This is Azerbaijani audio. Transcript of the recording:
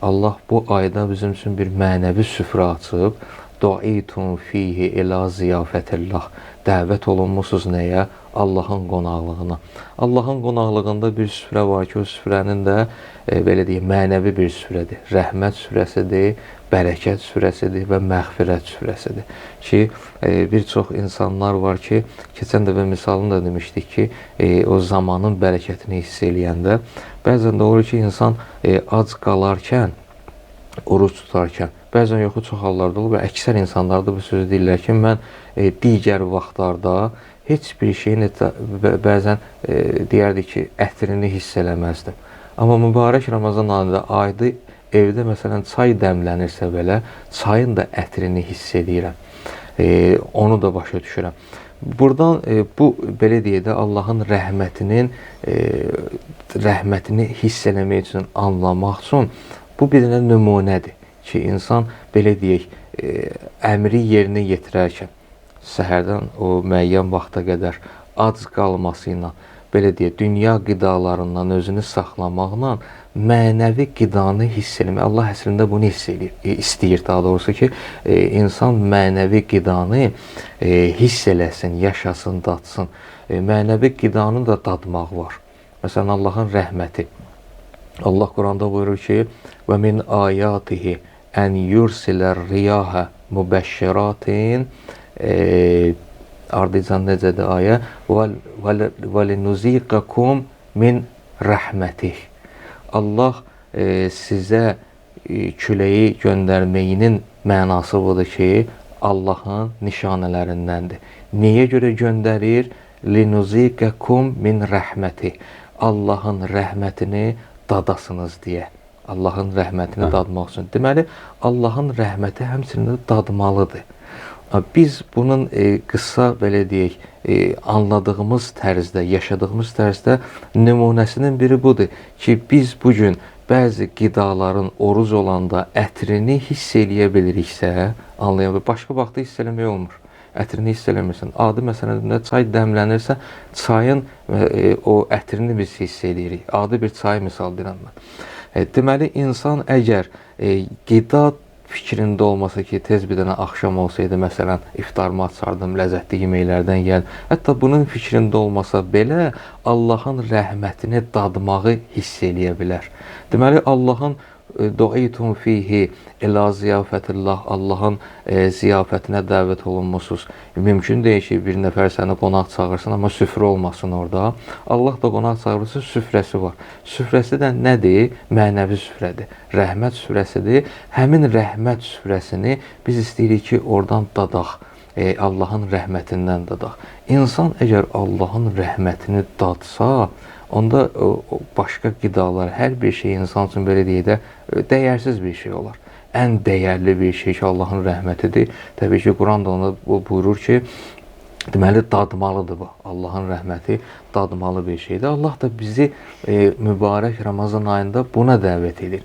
Allah bu ayda bizim üçün bir mənəvi süfrə açıb, Du'itun fihi ila ziyafətillah. Dəvət olunmusunuz nəyə? Allahın qonaqlığına. Allahın qonaqlığında bir süfrə var ki, o süfrənin də belə deyək, mənəvi bir süfrədir. Rəhmət süfrəsidir, bərəkət süfrəsidir və məğfirət süfrəsidir. Ki, bir çox insanlar var ki, keçən dəfə misalını da demişdik ki, o zamanın bərəkətini hiss eləyəndə, bəzən də olur ki, insan ac qalarkən, oruç tutarkən, bəzən yoxu çox hallarda olur və əksər insanlar da bu sözü deyirlər ki, mən digər vaxtlarda heç bir şeyin bəzən deyərdi ki, ətrini hiss eləməzdim. Amma mübarək Ramazan ayında ayda evdə məsələn çay dəmlənirsə belə, çayın da ətrini hiss edirəm. Onu da başa düşürəm. Buradan bu belə deyək də Allahın rəhmətini hiss eləmək üçün, anlamaq üçün bu bir dənə nümunədir ki, insan belə deyək, əmri yerinə yetirərkən, səhərdən o müəyyən vaxta qədər ac qalması ilə, belə deyək, dünya qidalarından özünü saxlamaqla mənəvi qidanı hiss eləmək. Allah əslində bunu istəyir daha doğrusu ki, insan mənəvi qidanı hiss eləsin, yaşasın, datsın. Mənəvi qidanı da dadmaq var. Məsələn, Allahın rəhməti. Allah Quranda buyurur ki, və min ayatihi ən yursilər riyahə mübəşşiratin ardıcan necədir ayə və linuziqəkum min rəhmətih. Allah sizə küləyi göndərməyinin mənası budur ki, Allahın nişanələrindəndir. Niyə görə göndərir? Linuziqəkum min rəhmətih. Allahın rəhmətini dadasınız deyə. Allahın rəhmətini dadmaq üçün. Deməli, Allahın rəhməti həmçinin dadmalıdır. Biz bunun qısa, belə deyək, anladığımız tərzdə, yaşadığımız tərzdə nümunəsinin biri budur ki, biz bugün bəzi qidaların oruz olanda ətrini hiss eləyə biliriksə, anlayabilirik. Başqa vaxtda hiss eləmək olmur. Ətrini hiss eləmirsən. Adi məsələn, çay dəmlənirsə, çayın o ətrini biz hiss eləyirik. Adi bir çay misal deyirəm mən. Deməli, insan əgər qida fikrində olmasa ki, tez bir dənə axşam olsaydı, məsələn, iftarımı açardım, ləzzətli yeməklərdən gəldim. Hətta bunun fikrində olmasa belə, Allahın rəhmətini dadmağı hiss eləyə bilər. Deməli, Allahın Du'itun fihi ila ziyafətillah, Allahın ziyafətinə dəvət olunmusunuz. Mümkün deyil ki, bir nəfər səni qonaq çağırsın, amma süfrə olmasın orada. Allah da qonaq çağırırsa, süfrəsi var. Süfrəsi də nədir? Mənəvi süfrədir. Rəhmət süfrəsidir. Həmin rəhmət süfrəsini biz istəyirik ki, oradan dadaq. Allahın rəhmətindən dadaq. İnsan əgər Allahın rəhmətini dadsa, onda başqa qidalar, hər bir şey insan üçün belə deyək də dəyərsiz bir şey olar. Ən dəyərli bir şey ki, Allahın rəhmətidir. Təbii ki, Quran da ona buyurur ki, deməli, dadmalıdır bu. Allahın rəhməti dadmalı bir şeydir. Allah da bizi mübarək Ramazan ayında buna dəvət edir.